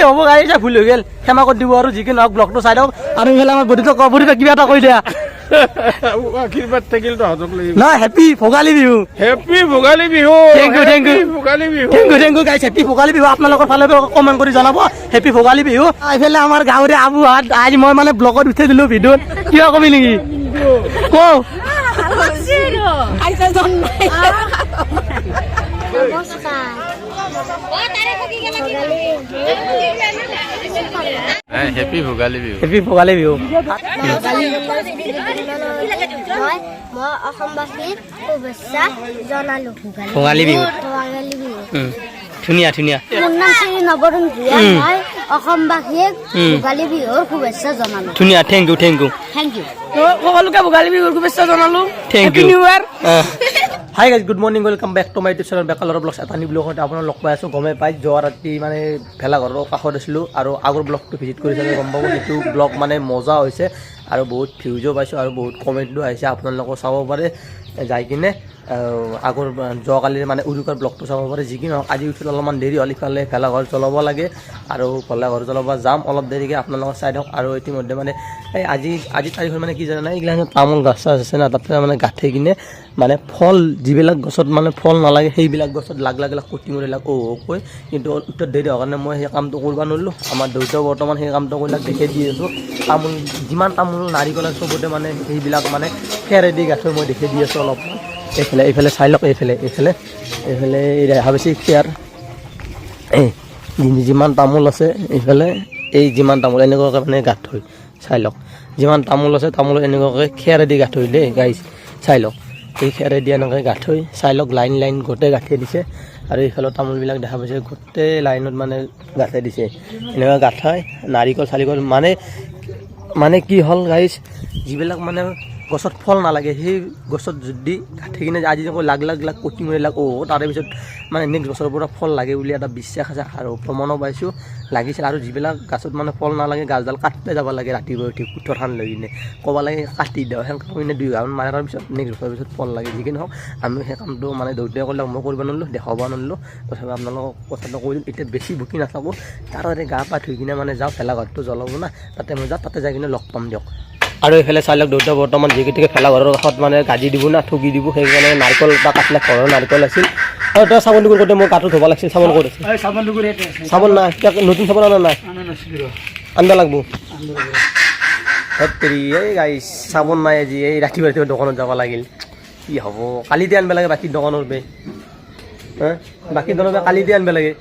হ'ব গাইছ ভুল হৈ গ'ল ক্ষমা কৰি দিব আৰু যিকি নহওক ব্লগটো চাই দিয়ক আৰু ইফালে আমাৰ বডিটো কিবা এটা কৈ দিয়া আশীৰ্বাদ থাকিল তহঁতক লাগিব নহয় happy Bhogali Bihu happy Bhogali Bihu thank you Bhogali Bihu thank you guys happy Bhogali Bihu আপোনালোকৰ ফালে কমেণ্ট কৰি জনাব হেপী ভোগালী বিহু এইফালে আমাৰ গাঁৱৰে আবুহাত আজি মই মানে ব্লগত উঠাই দিলোঁ ভিডিঅ'ত কিবা কবি নেকি কওঁ হেপী ভোগালী বিহু হেপী ভোগালী বিহু মই অসমবাসীক শুভেচ্ছা জনালো ভোগালী বিহু ভোগালী বিহু ধুনীয়া ধুনীয়া মোৰ নাম শ্ৰী নৱৰণ ভূঞা মই অসমবাসীক ভোগালী বিহুৰ শুভেচ্ছা জনালো ধুনীয়া থেংক ইউ থেংক ইউ সকলোকে ভোগালী বিহুৰ শুভেচ্ছা জনালো thank you new year hi guys good morning welcome back to my YouTube channel বেকালৰ ব্লগছ এটা নি ব্লগত আপোনাক লগ পাই আছোঁ গমেই পাই যোৱা ৰাতি মানে ভেলাঘৰৰ কাষত আছিলোঁ আৰু আগৰ ব্লগটো ভিজিট কৰি চালে গম পাব সেইটো ব্লগ মানে মজা হৈছে আৰু বহুত ভিউজো পাইছোঁ আৰু বহুত কমেণ্টো আহিছে আপোনালোকেও চাব পাৰে যাই কিনে আগৰ যোৱাকালিৰ মানে উৰুকাৰ ব্লগটো চাব পাৰে যি কি নহওক আজি উঠিলে অলপমান দেৰি হ'ল ইফালে ভেলাঘৰ জ্বলাব লাগে আৰু ভেলাঘৰ জ্বলাব যাম অলপ দেৰিকৈ আপোনালোকক চাই দিয়ক আৰু ইতিমধ্যে মানে এই আজি তাৰিখত মানে কি জানে নাই এইগিলা তামোল গছ চাছ আছে না তাতে মানে গাঁঠি কিনে মানে ফল যিবিলাক গছত মানে ফল নালাগে সেইবিলাক গছত লাগ কটি মৰিলাক কৈ কিন্তু উত্তৰ দেৰি হোৱাৰ কাৰণে মই সেই কামটো কৰিব নোৱাৰিলোঁ আমাৰ দেউতাও বৰ্তমান সেই কামটো কৰিলাক দেখাই দি আছোঁ তামোল যিমান তামোল নাৰিকল চবতে মানে সেইবিলাক মানে খেৰেদি গাঁঠি মই দেখাই দি আছোঁ অলপমান এইফালে চাই লওক এইফালে দেখা পাইছে খেৰ যিমান তামোল আছে এইফালে এই যিমান তামোল এনেকুৱাকৈ মানে গাঁঠ হৈ চাই লওক যিমান তামোল আছে তামোল এনেকুৱাকৈ খেৰেদি গাঁঠ হৈ দেই গাইছ চাই লওক এই খেৰেদি এনেকৈ গাঁঠ হৈ চাই লওক লাইন গোটেই গাঁঠি দিছে আৰু এইফালৰ তামোলবিলাক দেখা পাইছে গোটেই লাইনত মানে গাঁঠি দিছে এনেকুৱা গাঁঠাই নাৰিকল চাৰিকল মানে কি হ'ল গাইছ যিবিলাক মানে গছত ফল নালাগে সেই গছত যদি গাঁঠি কিনে আজি লাগ কটি মৰিলাক তাৰে পিছত মানে নেক্সট বছৰৰ পৰা ফল লাগে বুলি এটা বিশ্বাস আছে আৰু প্ৰমাণো পাইছোঁ লাগিছিল আৰু যিবিলাক গছত মানে ফল নালাগে গাছডাল কাটিতে যাব লাগে ৰাতিপুৱা উঠি কুঠৰখান লৈ কিনে ক'ব লাগে কাটি দিওঁ সেনেকৈ কিনে 2 ঘণ্টা মাৰাৰ পিছত নেক্সট বছৰৰ পিছত ফল লাগে যি কি নহওক আমি সেই কামটো মানে দেউতাই ক'লে মই কৰিব নোৱাৰিলোঁ দেখাব নোৱাৰিলোঁ তথাপি আপোনালোকক কথাটো কৈ দিম এতিয়া বেছি বুকি নাথাকোঁ তাৰে গা পা ধুই কিনে মানে যাওঁ ভেলাঘৰটো জ্বলাব না তাতে মই যাওঁ তাতে যাই কিনে লগ পাম দিয়ক আৰু এইফালে চাই লওক দেউতা বৰ্তমান যিকেইটাকে ভেলাঘৰৰ কাষত মানে গাজি দিব না ঠগি দিব সেইকাৰণে নাৰিকল এটা কাটিলে ঘৰৰ নাৰিকল আছিল আৰু তই চাবোন টুকুৰ কৰোঁতে মই গাটো ধুব লাগিছিল চাবোন ক'ত আছে চাবোন নাই নতুন চাবোন অনা নাই আনিব লাগিব এই গাইছ চাবোন নাই আজি এই ৰাতিপুৱা দোকানত যাব লাগিল কি হ'ব কালিতে আনিব লাগে বাকী দোকানৰ বে বাকী দোকানৰ কালিতে আনিব লাগে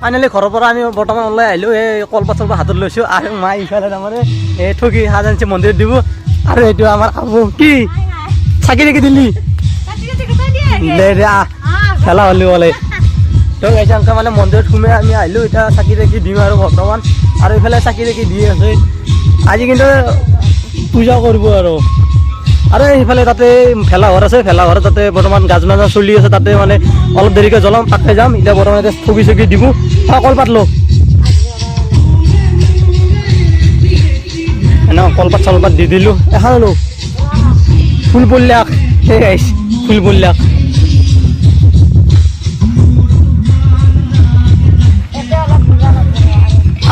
আনিলে ঘৰৰ পৰা আমি বৰ্তমান ওলাই আহিলোঁ এই কলপাত চলপাত হাতত লৈছোঁ আৰু মায়ে ইফালে তাৰমানে এই ঠগি সাজানছে মন্দিৰত দিব আৰু এইটো আমাৰ আবু কি চাকি থাকি দিলি দে খেলা হ'লি বোলে তো গাইছে মানে মন্দিৰত সোমাই আমি আহিলোঁ এতিয়া চাকি থাকি দিওঁ আৰু বৰ্তমান আৰু এইফালে চাকি থাকি দি আছে আজি কিন্তু পূজা কৰিব আৰু এইফালে তাতে ভেলাঘৰ আছে ভেলাঘৰ তাতে বৰ্তমান গাজ মাজা চলি আছে তাতে মানে অলপ দেৰিকৈ জ্বলাম তাতে যাম এতিয়া বৰ্তমান এতিয়া ঠগি চগি দিব কলপাত লো কলপাত চলপাত দি দিলোঁ এখন লো ফুল পল্যাক সেই গাইছ ফুল পল্যাক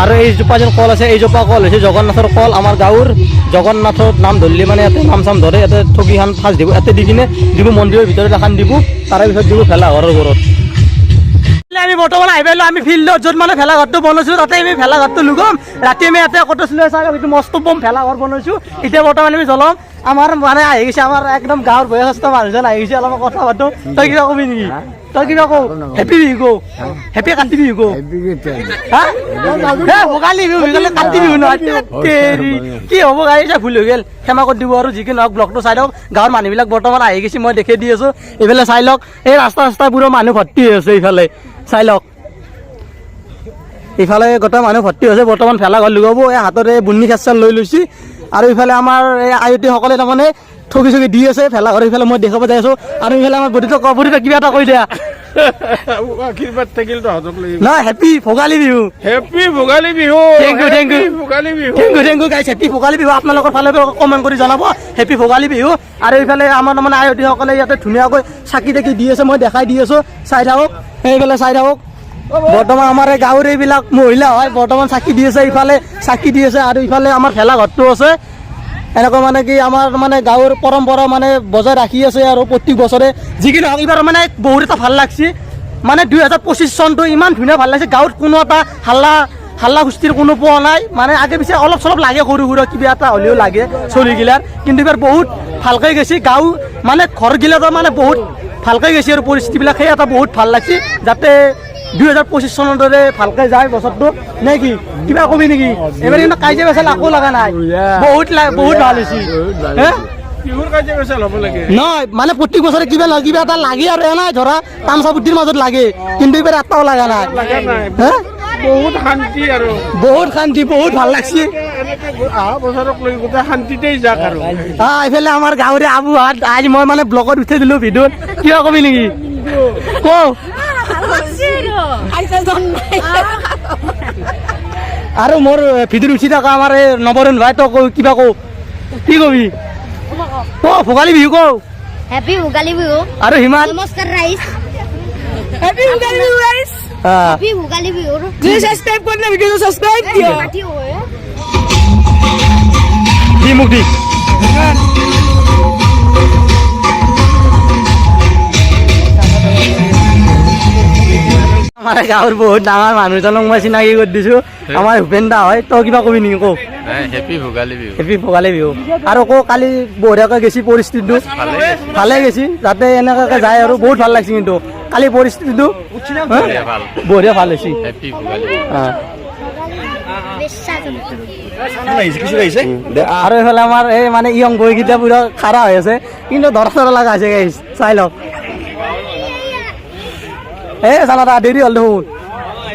আৰু এইজোপা যেন কল আছে এইজোপা কল হৈছে জগন্নাথৰ কল আমাৰ গাঁৱৰ জগন্নাথৰ নাম ধৰিলে মানে ইয়াতে নাম চাম ধৰে ইয়াতে ঠগিখান ফাৰ্ষ্ট দিব ইয়াতে দি কিনে দিব মন্দিৰৰ ভিতৰত এখন দিব তাৰে পিছত দিব ভেলাঘৰৰ ঘৰত আমি বৰ্তমান আহি পাইলোঁ আমি ফিল্ডত য'ত মানে ভেলাঘৰটো বনাইছোঁ তাতে আমি ভেলাঘৰটো লুকাম ৰাতি আমি ইয়াতে কটাইছিলোঁ চাই এইটো মস্ত বম ভেলাঘৰ বনাইছোঁ এতিয়া বৰ্তমান আমি জ্বলাম আমাৰ মানে আহি গৈছে আমাৰ একদম গাঁৱৰ বয়সস্থ মানুহজন আহি গৈছে অলপ কথা পাতোঁ তই কিবা কবি নেকি তই কিবা কওঁ হেপী বিহু কওঁ হেপী কাতি বিহু কওঁ ভোগালী বিহু কাতি বিহু নহয় কি হ'ব গাড়ী ভুল হৈ গ'ল ক্ষমা কৰি দিব আৰু যি কি নহওক ব্লগটো চাই দিয়ক গাঁৱৰ মানুহবিলাক বৰ্তমান আহি গৈছে মই দেখাই দি আছোঁ এইফালে চাই লওক এই ৰাস্তাবোৰৰ মানুহ ভৰ্তি হৈ আছে এইফালে চাই লওক এইফালে গোটেই মানুহ ভৰ্তি হৈছে বৰ্তমান ভেলাঘৰ লুকাব এই হাততে বুন্নি খেচাৰ লৈ লৈছে আৰু এইফালে আমাৰ এই আয়তীসকলে তাৰমানে ঠগি চগি দি আছে ভেলাঘৰ এইফালে মই দেখাব যাই আছোঁ আৰু এইফালে আমাৰ বডিটো কিবা এটা কৈ দিয়া আশীৰ্বাদ থাকিল তহঁতক লাগিব নহয় happy Bhogali Bihu happy Bhogali Bihu thank you guys happy Bhogali Bihu আপোনালোকৰ ফালে কমেণ্ট কৰি জনাব হেপী ভোগালী বিহু আৰু এইফালে আমাৰ তাৰমানে আয়তীসকলে ইয়াতে ধুনীয়াকৈ চাকি তাকি দি আছে মই দেখাই দি আছোঁ চাই থাকক সেইফালে চাই থাকক বৰ্তমান আমাৰ এই গাঁৱৰ এইবিলাক মহিলা হয় বৰ্তমান চাকি দি আছে ইফালে চাকি দি আছে আৰু ইফালে আমাৰ ভেলাঘৰটো আছে এনেকুৱা মানে কি আমাৰ মানে গাঁৱৰ পৰম্পৰা মানে বজাই ৰাখি আছে আৰু প্ৰত্যেক বছৰে যিকি নহওক এইবাৰ মানে বহুত এটা ভাল লাগছে মানে 2025 চনটো ইমান ধুনীয়া ভাল লাগিছে গাঁৱত কোনো এটা হাল্লা হুষ্টিৰ কোনো পোৱা নাই মানে আগে পিছে অলপ চলপ লাগে সৰু সুৰা কিবা এটা হ'লেও লাগে চলিগিলাৰ কিন্তু এইবাৰ বহুত ভালকৈ গৈছে গাঁও মানে ঘৰগিলাতো মানে বহুত ভালকৈ গৈছে আৰু পৰিস্থিতিবিলাক সেই এটা বহুত ভাল লাগছে যাতে 2025 চনৰ দৰে ভালকৈ যায় বছৰটো নে কি কিবা কবি নেকি এবাৰ কিন্তু কাজিয়া পেচাল আকৌ লগা নাই বহুত ভাল হৈছে হে বিহুৰ কাজিয়া পেচাল হ'ব লাগে নহয় মানে প্ৰত্যেক বছৰে কিবা এটা লাগে আৰু এনাই ধৰা তামচা বুদ্ধিৰ মাজত লাগে কিন্তু এইবাৰ এটাও লগা নাই লগা নাই হে বহুত শান্তি আৰু বহুত শান্তি বহুত ভাল লাগছে এনেকে অহা বছৰক লৈ গোটেই শান্তিতেই যাক আৰু এইফালে আমাৰ গাঁৱৰে আবুহাত আজি মই মানে ব্লগত উঠাই দিলোঁ ভিডিঅ'ত কিবা কবি নেকি কওঁ আৰু মোৰ ভিডিঅ'ত উঠি থকা আমাৰ এই নৱৰণ ভাই তই কিবা কওঁ কি কবি ভোগালী বিহু কওঁ হেপী ভোগালী বিহু আৰু হিমান নমস্কাৰ ৰাইজ Happy Vogali Bihu guys. Happy Bhogali বিহুৰ Please subscribe करना वीडियो को subscribe किया. পাৰ্টি হয় দি মোক দি আমাৰ গাঁৱৰ বহুত ডাঙৰ মানুহজনক মই চিনাকি কৰি দিছোঁ আমাৰ ভূপেন দা হয় তই কিবা কবি নেকি কওঁ হেপী ভোগালী বিহু হেপী ভোগালী বিহু আৰু কওঁ কালি বঢ়িয়াকৈ গেছি পৰিস্থিতিটো ভালে গেছি যাতে এনেকুৱাকৈ যায় আৰু বহুত ভাল লাগছে কিন্তু কালি পৰিস্থিতিটো বঢ়িয়া ভাল হৈছে হেপী ভোগালী আৰু এইফালে আমাৰ এই মানে ইয়ং বয়কেইটা পুৰা খাৰা হৈ আছে কিন্তু ধৰা লগা আছে গাইছ চাই লওক এই চালা দা দেৰি হ'ল দেখোন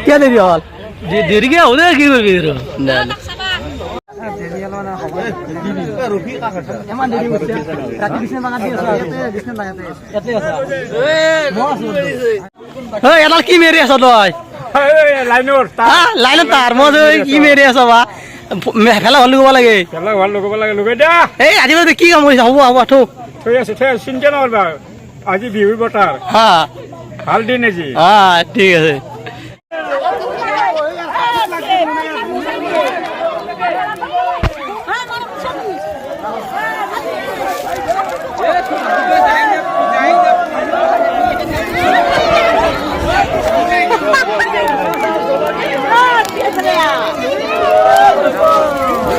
কিয় দেৰি হ'ল দেৰিকে হ'ল কি কৰিবি এডাল কি মেৰি আছ তই লাইনত তাৰ মই কি মেৰি আছ বা মেখেলা ভাল লগাব লাগে ভাল লগাব লাগে লগাই দিয়া এই আজিকালি কি কাম কৰিছে হ'ব হ'ব থৌ থৈ আছে চিন্তা নকৰবা আজি বিহুৰ বতৰ হা ভাল দিন আজি ঠিক আছে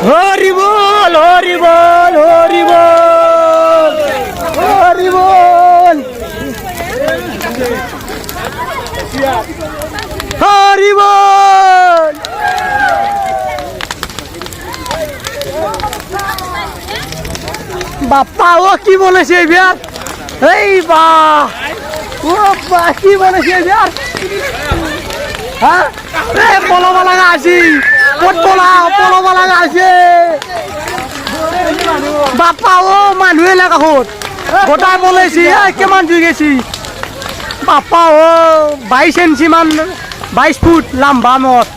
হরি বল হরি বল হরি বল হরি বল হরি বল বাপ্পা ও কি বলেছে বিয়ার এই বা ও বা কি বলেছে বিয়ার হ্যাঁ পলব লাগা আছি কত পলব লাগা আছে বাপ্পা ও মানুহে লাগা হত গোটাই বলেছি কিমান জুই গেছি বাপ্পা ও 22 ইঞ্চি মান 22 ফুট লম্বা মত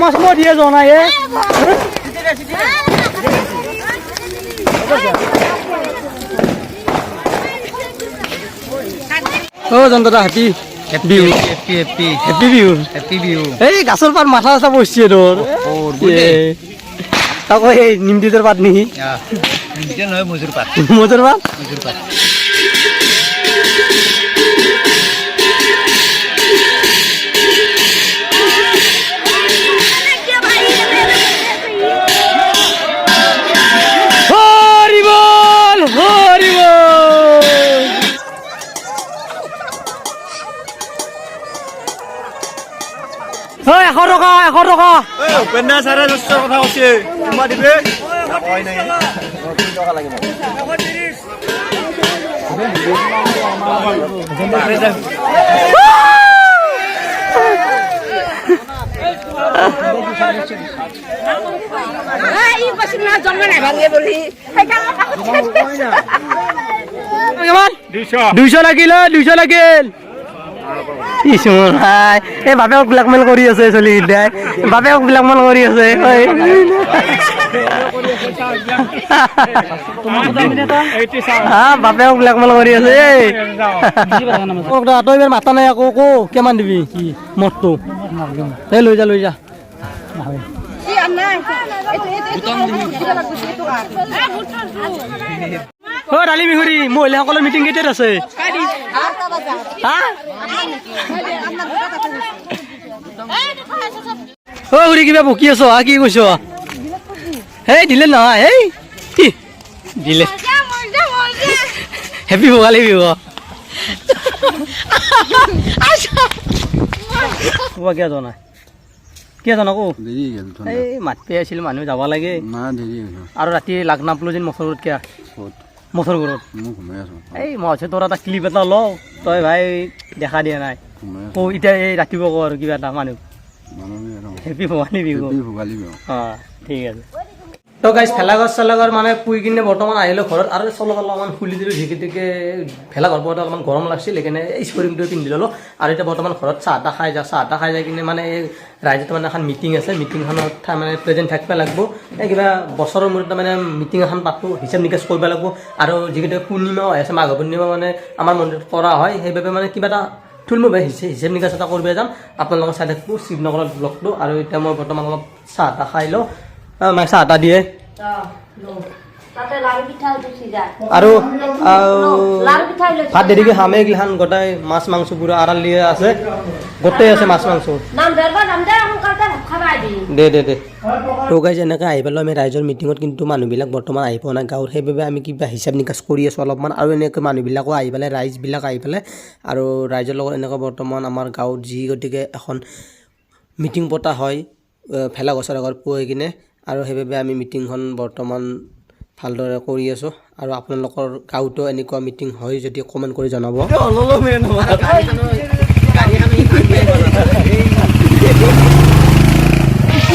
মাছ মই দিয়ে যোৱা নাই জনতা হেপী বিহু হেপী বিহু এই গাছৰ পাত মাথা চাথা পৰিছে তোৰ তাকো এই নিমতিটোৰ পাত নেকি মজুৰ পাত এশ টকা উপেন্দ্ৰ ছাৰে যথেষ্ট কথা কৈছে তোমাৰ দিবে দুইশ লাগিল 200 লাগিল ভাই এই বাপেক ব্লেকমেল কৰি আছে চলি বাপেক ব্লেকমেল কৰি আছে বাপেক ব্লেকমেল কৰি আছে তই এবাৰ মাতা নাই আকৌ কো কিমান দিবি মদটো এই লৈ যা ডালি মিহুৰি মহিলাসকলৰ মিটিং কেইটাত আছে হুৰি কিবা বকি আছ কি কৈছ এই দিলে নহয় এই দিলে হেপী ভোগালী বিহু কিয় জনা কিয় জানা কো এই মাতি আছিল মানুহ যাব লাগে আৰু ৰাতি লাগ নাপলো যেন মচৰত কিয় মচৰ ঘৰত এই মই হৈছে তোৰ এটা ক্লিপ এটা লওঁ তই ভাই দেখা দিয়া নাই এতিয়া এই ৰাতিপুৱা কৰ কিবা এটা মানুহ হেপী ভোগালী বিহু অঁ ঠিক আছে তো গাইজ ভেলাঘৰ চেলাঘৰ মানে পুই কিনে বৰ্তমান আহিলোঁ ঘৰত আৰু চলক অলপমান খুলি দিলোঁ যিকেইটাকে ভেলাঘৰ পৰতে অলপমান গৰম লাগছিল সেইকাৰণে স্পৰিংটো পিন্ধি ল'লোঁ আৰু এতিয়া বৰ্তমান ঘৰত চাহ তাহ খাই যাই কিনে মানে এই ৰাইজত মানে এখন মিটিং আছে মিটিংখনত মানে প্ৰেজেণ্ট থাকিব লাগিব এই কিবা বছৰৰ মূৰত মানে মিটিং এখন পাতোঁ হিচাপ নিকাচ কৰিব লাগিব আৰু যিকেইটা পূৰ্ণিমাও আহি আছে মাঘ পূৰ্ণিমা মানে আমাৰ মন্দিৰত কৰা হয় সেইবাবে মানে কিবা এটা থুলমূলভাৱে হিচাপ নিকাচ এটা কৰিব যাম আপোনালোকৰ চাই থাকিব শিৱনগৰৰ ব্লগটো আৰু এতিয়া মই বৰ্তমান অলপ চাহ তাহ খাই লওঁ মায়ে চাহ তাহ দিয়ে আৰু ভাত দেৰিকে খামে এইগিলাখান গোটাই মাছ মাংস পুৰা আড়াল দিয়ে আছে গোটেই আছে মাছ মাংস দে তো গাইজ এনেকৈ আহি পেলাই আমি ৰাইজৰ মিটিঙত কিন্তু মানুহবিলাক বৰ্তমান আহি পোৱা নাই গাঁৱৰ সেইবাবে আমি কিবা হিচাপ নিকাচ কৰি আছোঁ অলপমান আৰু এনেকৈ মানুহবিলাকো আহি পেলাই ৰাইজবিলাক আহি পেলাই আৰু ৰাইজৰ লগত এনেকৈ বৰ্তমান আমাৰ গাঁৱত যি গতিকে এখন মিটিং পতা হয় ভেলাঘৰ চেলাঘৰ পুৱাই কিনে আৰু সেইবাবে আমি মিটিংখন বৰ্তমান ভালদৰে কৰি আছোঁ আৰু আপোনালোকৰ গাঁৱতো এনেকুৱা মিটিং হয় যদি কমেণ্ট কৰি জনাব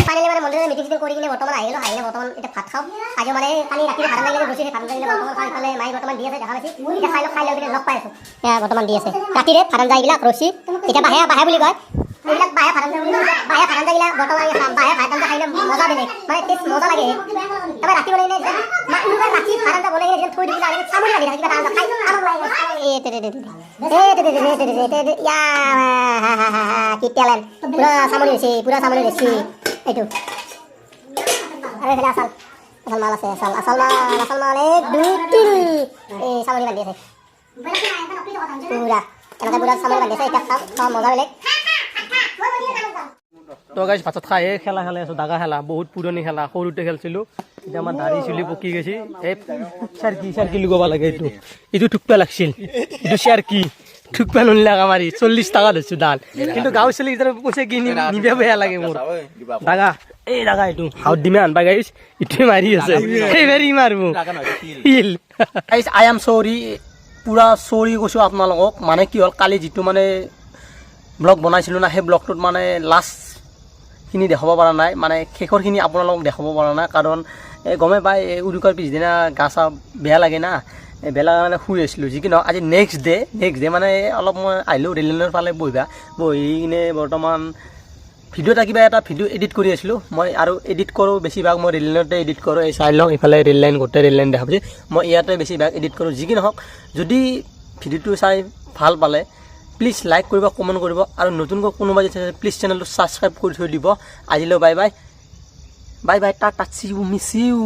ফাইনেলি মানে মন্দিৰৰ মিটিং চিটিং কৰি কিনে বৰ্তমান আহিলোঁ বৰ্তমান এতিয়া ভাত খাওঁ আজি মানে কালি ৰাতি ভাত লাগিলে গৈছে ভাত লাগিলে বৰ্তমান খাই পেলাই মায়ে বৰ্তমান দি আছে দেখা পাইছে এতিয়া খাই লৈ কিনে লগ পাই আছোঁ এয়া বৰ্তমান দি আছে ৰাতিৰে ভাত আঞ্জা এইবিলাক ৰচি এতিয়া বাহে বুলি কয় এইবিলাক বাহে ভাত আঞ্জাগিলা বৰ্তমান বাহে ভাত আঞ্জা খাইলে মজা বেলেগ মানে টেষ্ট মজা লাগে তাৰপৰা ৰাতি বনাই কিনে ৰাতি ভাত আঞ্জা বনাই কিনে থৈ দিবলৈ চামনি লাগি থাকে কিবা আঞ্জা খাই কি টেলেণ্ট পুৰা চামনি হৈছে এইটো আৰু এইফালে আচাল মাল আছে আচাল মাল 1 2 3 এই চামনি বান্ধি আছে পুৰা এনেকৈ পুৰা চামনি বান্ধি আছে এতিয়া খাওঁ মজা বেলেগ তো গাইজ ভাতত খাই খেলা খেলাই আছোঁ দাগা খেলা বহুত পুৰণি খেলা সৰুতে খেলিছিলোঁ এতিয়া আমাৰ দাঢ়ি চুলি পকি গৈছে এই চাৰ্কি লগাব লাগে এইটো ঠুকপা লাগছিল এইটো চাৰ্কি ঠুকপা নলাক আমাৰ 40 টকা ধৰিছোঁ ডাল কিন্তু গাঁৱৰ চলি পইচা কিনি নিবে বেয়া লাগে মোৰ দাগা এইটো হাউত দিমে আনবা গাইজ ইটোৱে মাৰি আছে সেইবাৰি মাৰিব আই এম চৰি পুৰা চৰি কৈছোঁ আপোনালোকক মানে কি হ'ল কালি যিটো মানে ব্লগ বনাইছিলোঁ না সেই ব্লগটোত মানে লাষ্টখিনি দেখাব পৰা নাই মানে শেষৰখিনি আপোনালোকক দেখাব পৰা নাই কাৰণ গমে পাই উৰুকাৰ পিছদিনা গা চা বেয়া লাগে না বেয়া লাগা মানে শুই আছিলোঁ যি কি নহওক আজি নেক্সট ডে মানে অলপ মই আহিলোঁ ৰেল লাইনৰ ফালে বহি কিনে বৰ্তমান কিবা এটা ভিডিঅ' এডিট কৰি আছিলোঁ মই আৰু এডিট কৰোঁ বেছিভাগ মই ৰেল লাইনতে এডিট কৰোঁ এই চাই লওক ইফালে ৰেল লাইন গোটেই ৰেল লাইন দেখা পাইছে মই ইয়াতে বেছিভাগ এডিট কৰোঁ যি কি নহওক যদি ভিডিঅ'টো চাই ভাল পালে প্লিজ লাইক কৰিব কমেণ্ট কৰিব আৰু নতুনকৈ কোনোবা যদি প্লিজ চেনেলটো ছাবস্ক্ৰাইব কৰি থৈ দিব আজিলৈ bye tata see you miss U